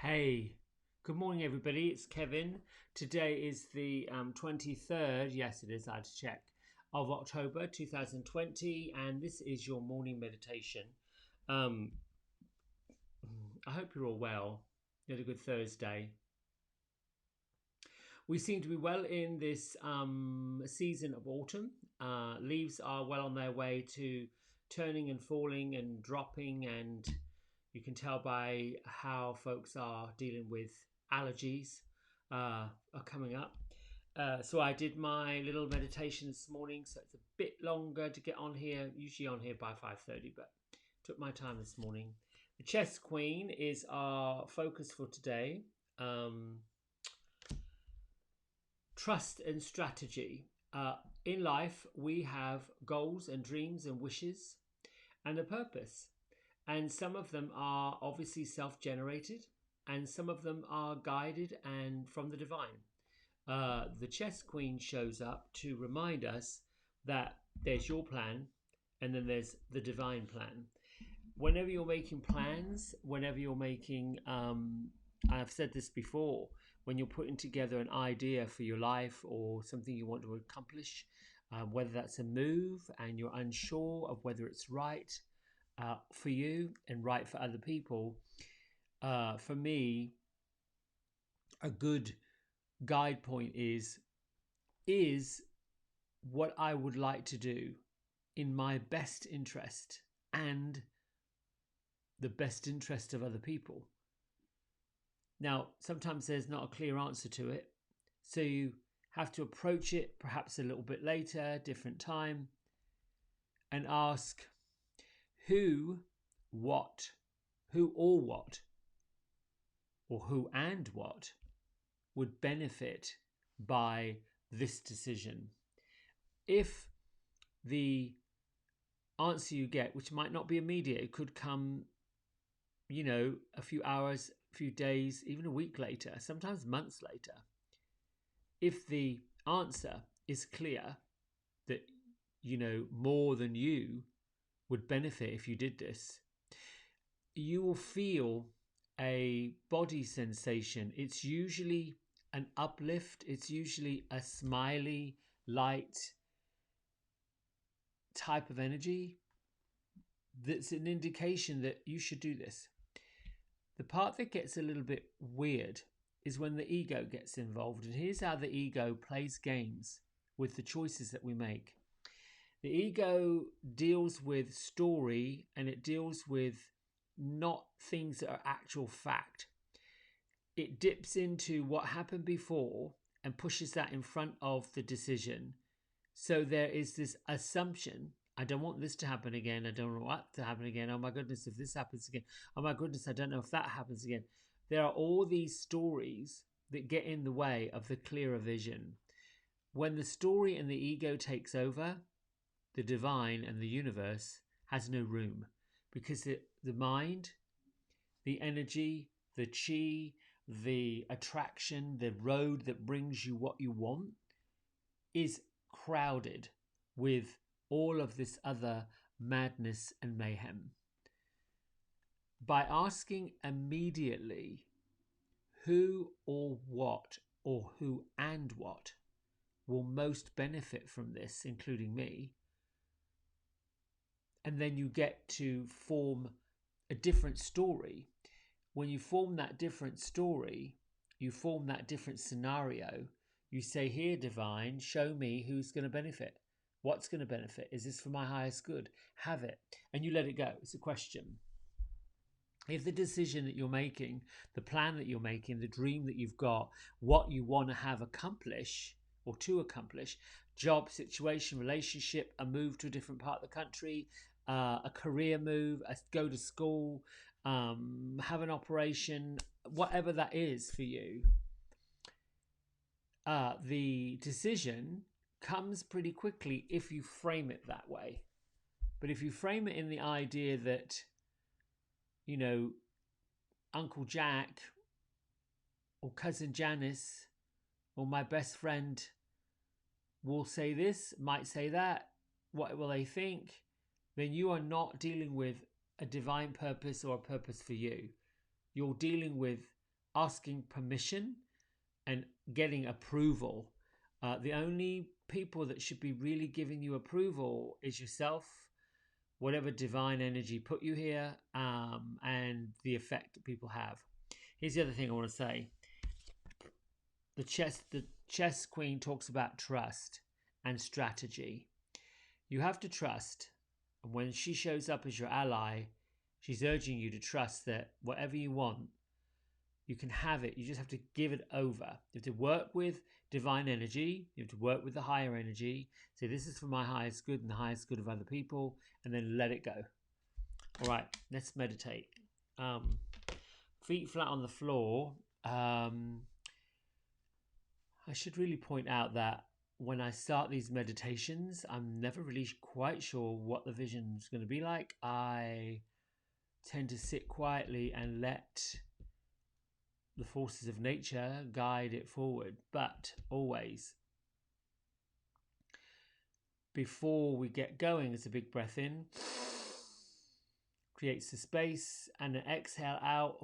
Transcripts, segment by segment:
Hey, good morning, everybody. It's Kevin. Today is the 23rd, yes, it is, I had to check, of October 2020, and this is your morning meditation. Um, I hope you're all well. You had a good Thursday. We seem to be well in this season of autumn. Leaves are well on their way to turning and falling and dropping, and you can tell by how folks are dealing with allergies are coming up. So I did my little meditation this morning, so it's a bit longer to get on here. Usually on here by 5:30, but took my time this morning. The Chess Queen is our focus for today. Trust and strategy. In life, we have goals and dreams and wishes and a purpose. And some of them are obviously self generated, and some of them are guided and from the divine. The chess queen shows up to remind us that there's your plan and then there's the divine plan. Whenever you're making plans, whenever you're making, I've said this before, when you're putting together an idea for your life or something you want to accomplish, whether that's a move and you're unsure of whether it's right for you and right for other people, for me, a good guide point is what I would like to do in my best interest and the best interest of other people. Now, sometimes there's not a clear answer to it, so you have to approach it perhaps a little bit later, different time, and ask who, what, who or what, or who and what would benefit by this decision. If the answer you get, which might not be immediate, it could come, a few hours, a few days, even a week later, sometimes months later. If the answer is clear that, more than you would benefit if you did this, you will feel a body sensation. It's usually an uplift. It's usually a smiley, light type of energy that's an indication that you should do this. The part that gets a little bit weird is when the ego gets involved. And here's how the ego plays games with the choices that we make. The ego deals with story, and it deals with not things that are actual fact. It dips into what happened before and pushes that in front of the decision. So there is this assumption, I don't want this to happen again. I don't want what to happen again. Oh my goodness, if this happens again. Oh my goodness, I don't know if that happens again. There are all these stories that get in the way of the clearer vision. When the story and the ego takes over, the divine and the universe has no room, because the mind, the energy, the chi, the attraction, the road that brings you what you want is crowded with all of this other madness and mayhem. By asking immediately who or who and what will most benefit from this, including me, and then you get to form a different story. When you form that different story, you form that different scenario. You say, here, divine, show me who's going to benefit. What's going to benefit? Is this for my highest good? Have it. And you let it go. It's a question. If the decision that you're making, the plan that you're making, the dream that you've got, what you want to have accomplish or to accomplish, job, situation, relationship, a move to a different part of the country, a career move, go to school, have an operation, whatever that is for you, the decision comes pretty quickly if you frame it that way. But if you frame it in the idea that, Uncle Jack or Cousin Janice or my best friend will say this, might say that, what will they think? Then you are not dealing with a divine purpose or a purpose for you. You're dealing with asking permission and getting approval. The only people that should be really giving you approval is yourself, whatever divine energy put you here, and the effect that people have. Here's the other thing I want to say. The chess queen talks about trust and strategy. You have to trust. And when she shows up as your ally, she's urging you to trust that whatever you want, you can have it. You just have to give it over. You have to work with divine energy. You have to work with the higher energy. Say, this is for my highest good and the highest good of other people. And then let it go. All right, let's meditate. Feet flat on the floor. I should really point out that when I start these meditations, I'm never really quite sure what the vision is going to be like. I tend to sit quietly and let the forces of nature guide it forward. But always, before we get going, it's a big breath in, creates the space, and an exhale out,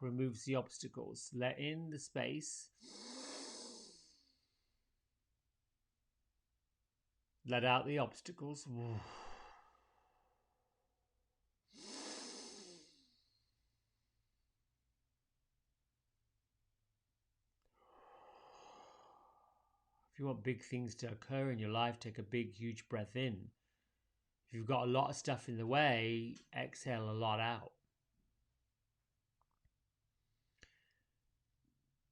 removes the obstacles. Let in the space. Let out the obstacles. If you want big things to occur in your life, take a big, huge breath in. If you've got a lot of stuff in the way, exhale a lot out.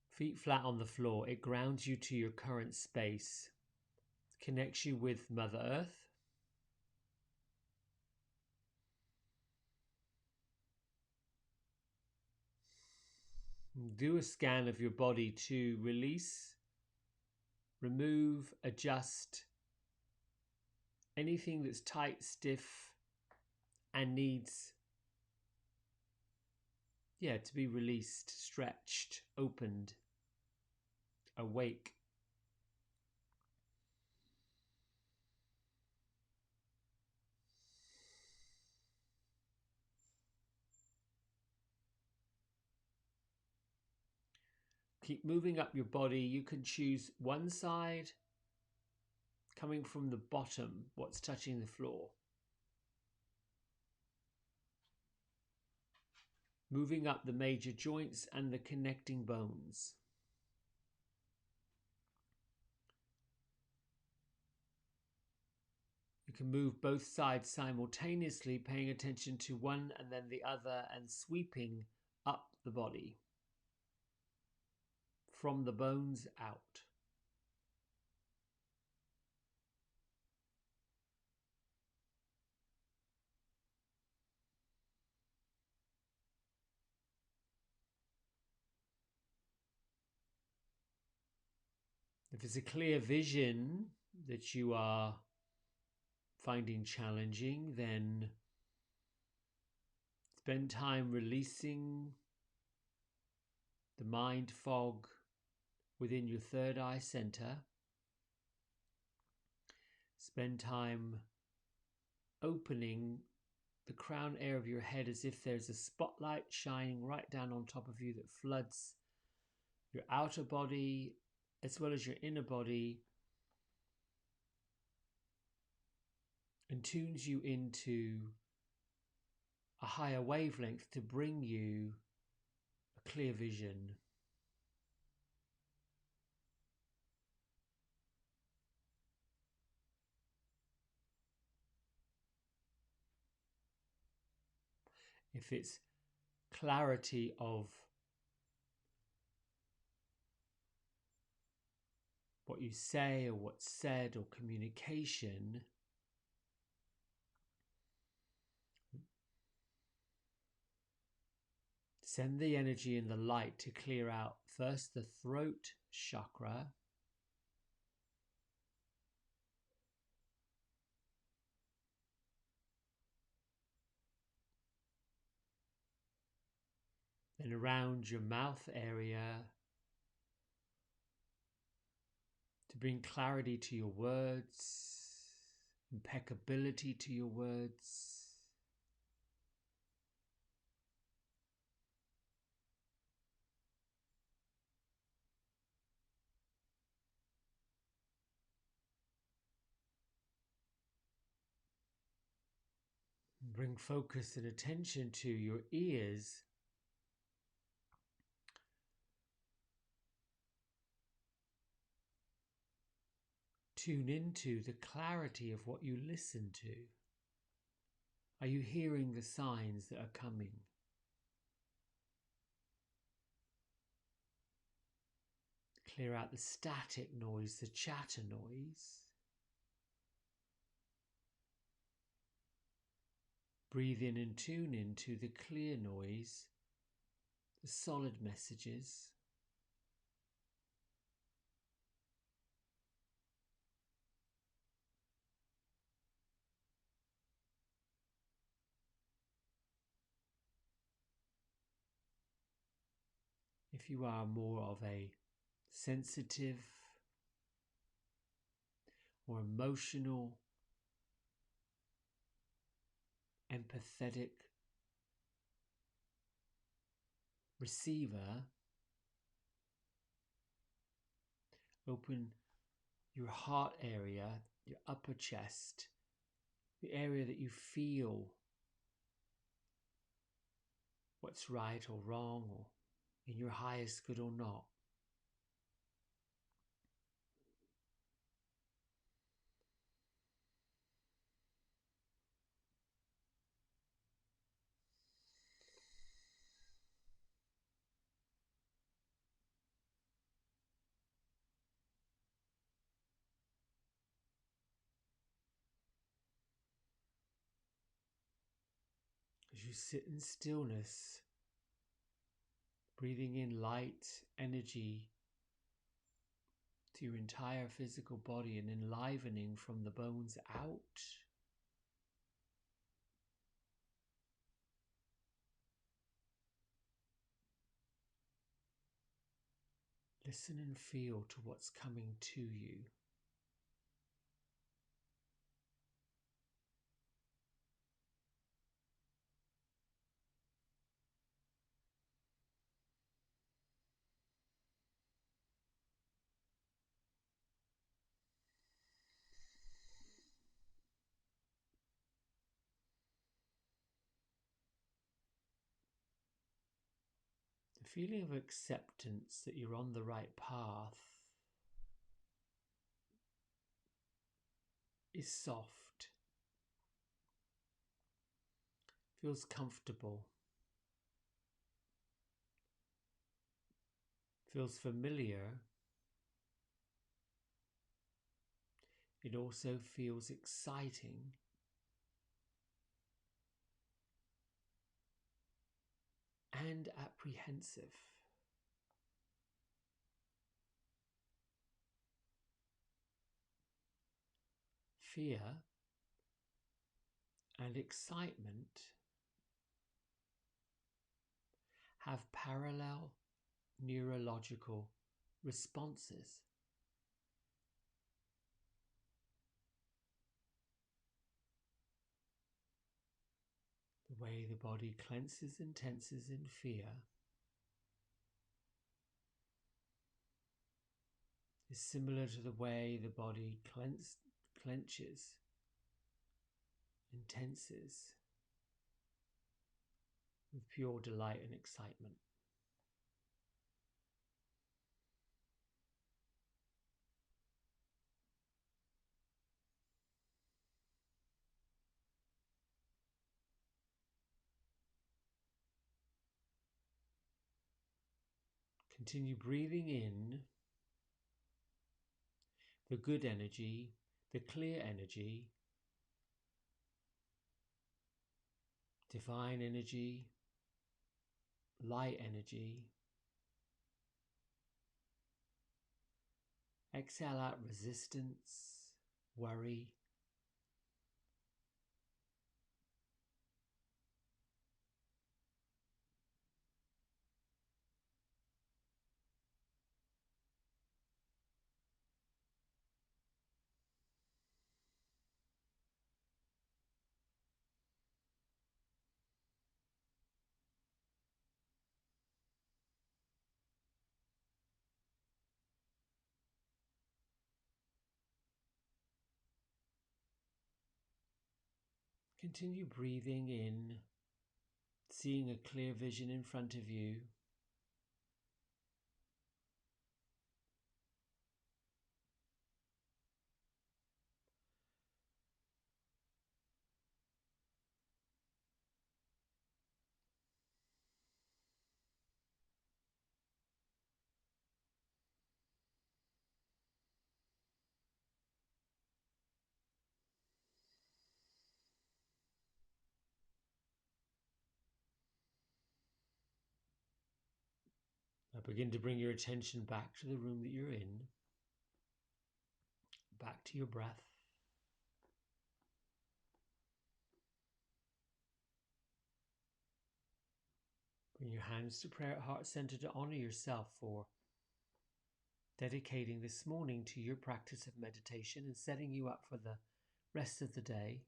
Feet flat on the floor. It grounds you to your current space. Connects you with Mother Earth. Do a scan of your body to release, remove, adjust anything that's tight, stiff, and needs to be released, stretched, opened, awake. Keep moving up your body. You can choose one side coming from the bottom, what's touching the floor. Moving up the major joints and the connecting bones. You can move both sides simultaneously, paying attention to one and then the other, and sweeping up the body. From the bones out. If it's a clear vision that you are finding challenging, then spend time releasing the mind fog within your third eye center. Spend time opening the crown air of your head as if there's a spotlight shining right down on top of you that floods your outer body as well as your inner body and tunes you into a higher wavelength to bring you a clear vision. If it's clarity of what you say or what's said or communication, send the energy and the light to clear out first the throat chakra, then around your mouth area to bring clarity to your words, impeccability to your words. Bring focus and attention to your ears. Tune into the clarity of what you listen to. Are you hearing the signs that are coming? Clear out the static noise, the chatter noise. Breathe in and tune into the clear noise, the solid messages. If you are more of a sensitive or emotional, empathetic receiver, open your heart area, your upper chest, the area that you feel what's right or wrong, or in your highest good or not. As you sit in stillness, breathing in light energy to your entire physical body and enlivening from the bones out. Listen and feel to what's coming to you. The feeling of acceptance that you're on the right path is soft, feels comfortable, feels familiar. It also feels exciting and apprehensive. Fear and excitement have parallel neurological responses. The way the body clenches and tenses in fear is similar to the way the body clenches and tenses with pure delight and excitement. Continue breathing in the good energy, the clear energy, divine energy, light energy. Exhale out resistance, worry. Continue breathing in, seeing a clear vision in front of you. Now begin to bring your attention back to the room that you're in, back to your breath. Bring your hands to prayer at heart center to honor yourself for dedicating this morning to your practice of meditation and setting you up for the rest of the day.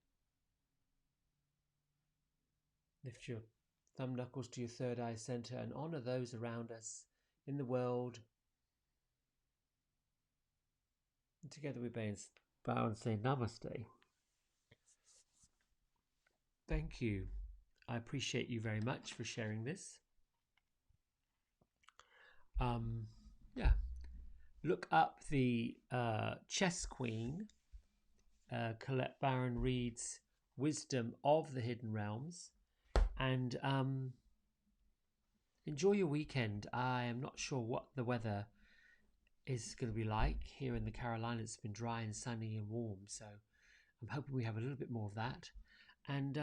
Lift your thumb knuckles to your third eye center and honor those around us in the world. And together we bow and say Namaste. Thank you. I appreciate you very much for sharing this. Look up the Chess Queen, Colette Baron-Reid's Wisdom of the Hidden Realms, and enjoy your weekend. I am not sure what the weather is going to be like here in the Carolinas. It's been dry and sunny and warm, so I'm hoping we have a little bit more of that. And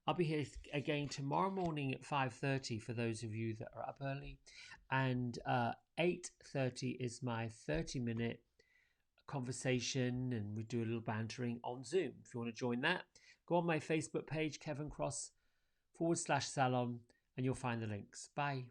I'll be here again tomorrow morning at 5:30 for those of you that are up early, and 8:30 is my 30-minute conversation, and we do a little bantering on Zoom. If you want to join that, go on my Facebook page, Kevin Cross /salon, and you'll find the links. Bye.